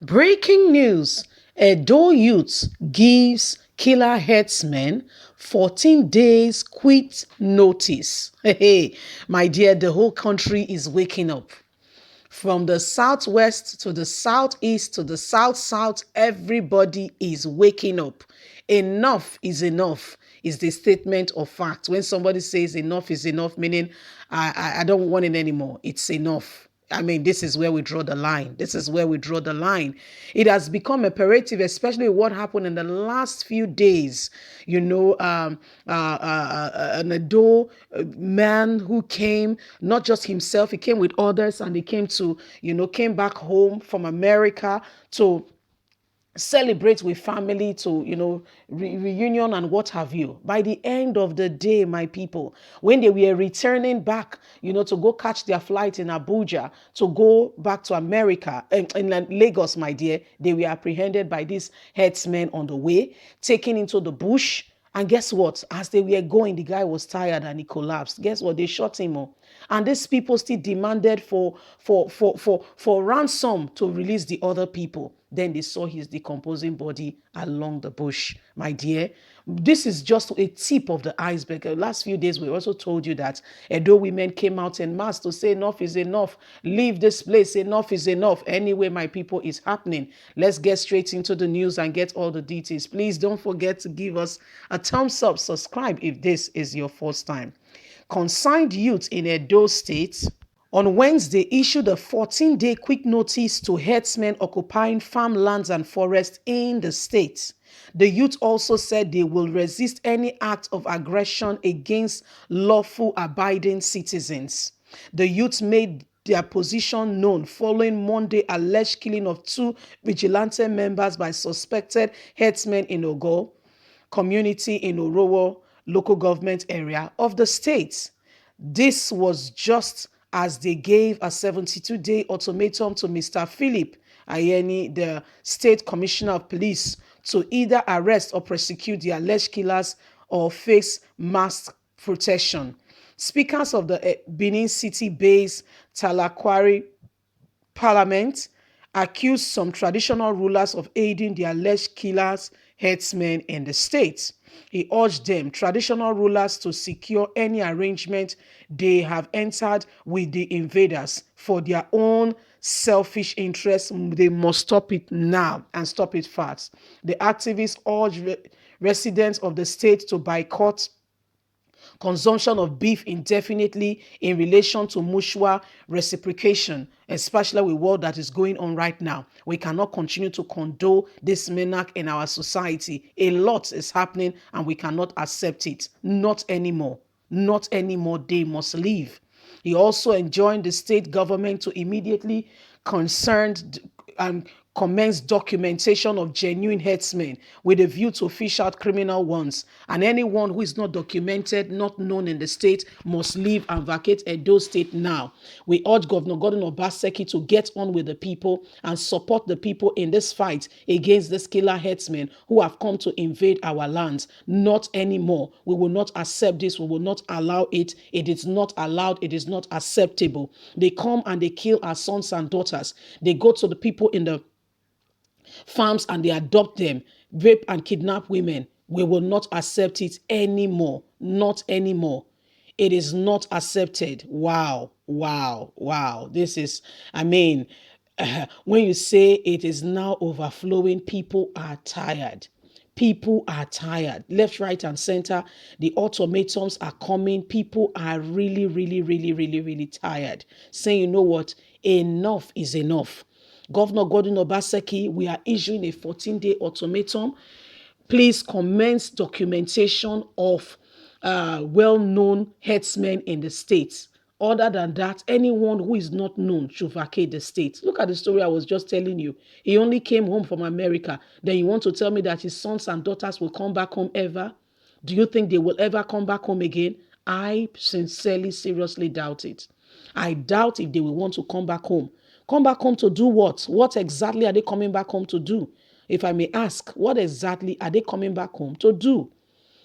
Breaking news. Edo youth gives killer herdsmen 14 days quit notice. Hey, my dear, the whole country is waking up. From the southwest to the southeast to the south, everybody is waking up. Enough is enough is the statement of fact. When somebody says enough is enough, meaning I don't want it anymore, it's enough. I mean, this is where we draw the line. This is where we draw the line. It has become imperative, especially what happened in the last few days. An Ado man who came, not just himself, he came with others, and they came to, came back home from America to celebrate with family, to reunion and what have you. By the end of the day, my people, when they were returning back, to go catch their flight in Abuja, to go back to America, in Lagos, my dear, they were apprehended by these herdsmen on the way, taken into the bush. And guess what? As they were going, the guy was tired and he collapsed. Guess what? They shot him up. And these people still demanded for ransom to release the other people. Then they saw his decomposing body along the bush. My dear, this is just a tip of the iceberg. The last few days, we also told you that Edo women came out en masse to say enough is enough. Leave this place. Enough is enough. Anyway, my people, it's happening. Let's get straight into the news and get all the details. Please don't forget to give us a thumbs up. Subscribe if this is your first time. Concerned youth in Edo State on Wednesday issued a 14-day quick notice to herdsmen occupying farmlands and forests in the state. The youth also said they will resist any act of aggression against lawful abiding citizens. The youth made their position known following Monday alleged killing of two vigilante members by suspected herdsmen in Ogo community in Orowo local government area of the state. This was just as they gave a 72-day ultimatum to Mr. Philip Ayeni, the state commissioner of police, to either arrest or prosecute the alleged killers or face mass protection. Speakers of the Benin City-based Talakwari Parliament accused some traditional rulers of aiding the alleged killers, herdsmen in the state. He urged them, traditional rulers, to secure any arrangement they have entered with the invaders for their own selfish interests. They must stop it now and stop it fast. The activists urged residents of the state to boycott consumption of beef indefinitely in relation to mutual reciprocation, especially with what that is going on right now. We cannot continue to condone this monarch in our society. A lot is happening and we cannot accept it. Not anymore. Not anymore. They must leave. He also enjoined the state government to immediately concerned and commence documentation of genuine herdsmen with a view to fish out criminal ones. And anyone who is not documented, not known in the state, must leave and vacate Edo State now. We urge Governor Gordon Obaseki to get on with the people and support the people in this fight against this killer herdsmen who have come to invade our lands. Not anymore. We will not accept this. We will not allow it. It is not allowed. It is not acceptable. They come and they kill our sons and daughters. They go to the people in the farms and they adopt them, rape and kidnap women. We will not accept it anymore. Not anymore. It is not accepted. Wow, wow, wow. This is, I mean, when you say it is now overflowing, people are tired. People are tired. Left, right, and center. The ultimatums are coming. People are really, really, really, really, really tired. Saying, you know what? Enough is enough. Governor Gordon Obaseki, we are issuing a 14-day ultimatum. Please commence documentation of well-known herdsmen in the states. Other than that, anyone who is not known should vacate the state. Look at the story I was just telling you. He only came home from America. Then you want to tell me that his sons and daughters will come back home ever? Do you think they will ever come back home again? I sincerely, seriously doubt it. I doubt if they will want to come back home. Come back home to do what? What exactly are they coming back home to do? If I may ask, what exactly are they coming back home to do?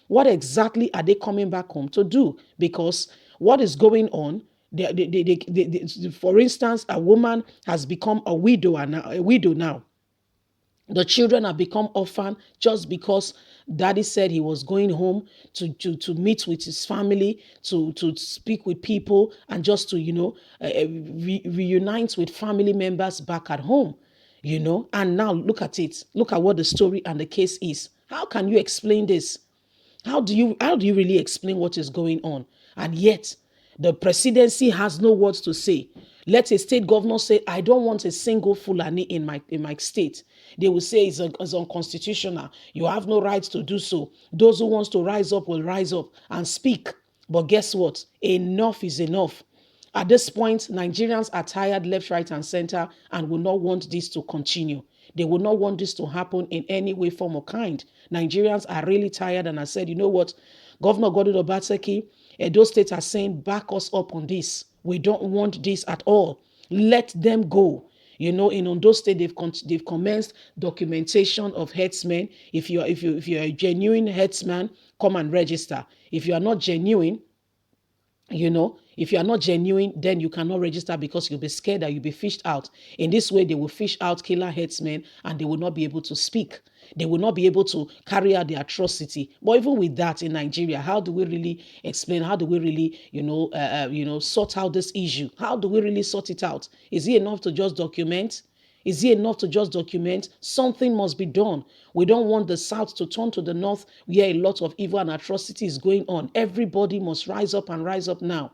What exactly are they coming back home to do? Because what is going on, for instance, a woman has become a widow now. The children have become orphan just because daddy said he was going home to meet with his family, to speak with people, and just to, reunite with family members back at home, And now look at it. Look at what the story and the case is. How can you explain this? How do you really explain what is going on? And yet the presidency has no words to say. Let a state governor say, I don't want a single Fulani in my state. They will say it's unconstitutional. You have no right to do so. Those who wants to rise up will rise up and speak. But guess what? Enough is enough. At this point, Nigerians are tired left, right, and center and will not want this to continue. They will not want this to happen in any way, form, or kind. Nigerians are really tired, and I said, you know what? Governor Godwin Obaseki, those states are saying, back us up on this. We don't want this at all. Let them go. In Ondo State, they've commenced documentation of herdsmen. If you're a genuine herdsman, come and register. If you are not genuine, if you are not genuine, then you cannot register because you'll be scared that you'll be fished out. In this way, they will fish out killer headsmen and they will not be able to speak. They will not be able to carry out the atrocity. But even with that in Nigeria, how do we really explain? How do we really, sort out this issue? How do we really sort it out? Is it enough to just document? Is it enough to just document? Something must be done. We don't want the South to turn to the North where a lot of evil and atrocity is going on. Everybody must rise up and rise up now.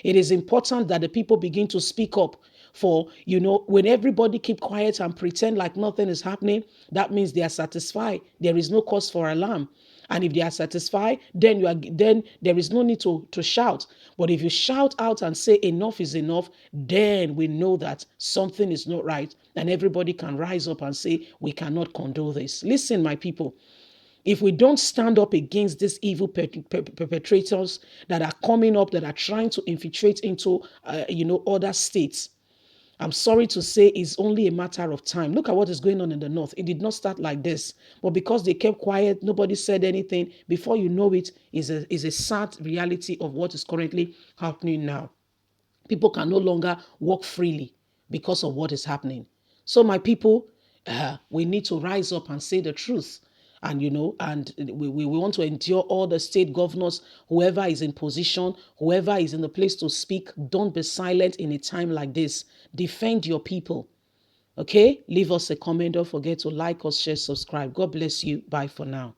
It is important that the people begin to speak up. For, when everybody keep quiet and pretend like nothing is happening, that means they are satisfied. There is no cause for alarm. And if they are satisfied, then there is no need to shout. But if you shout out and say enough is enough, then we know that something is not right. And everybody can rise up and say, we cannot condone this. Listen, my people. If we don't stand up against these evil perpetrators that are coming up, that are trying to infiltrate into, other states, I'm sorry to say it's only a matter of time. Look at what is going on in the North. It did not start like this. But because they kept quiet, nobody said anything. Before you know it, is a sad reality of what is currently happening now. People can no longer walk freely because of what is happening. So my people, we need to rise up and say the truth. And, we want to endure all the state governors, whoever is in position, whoever is in the place to speak. Don't be silent in a time like this. Defend your people. Okay? Leave us a comment. Don't forget to like us, share, subscribe. God bless you. Bye for now.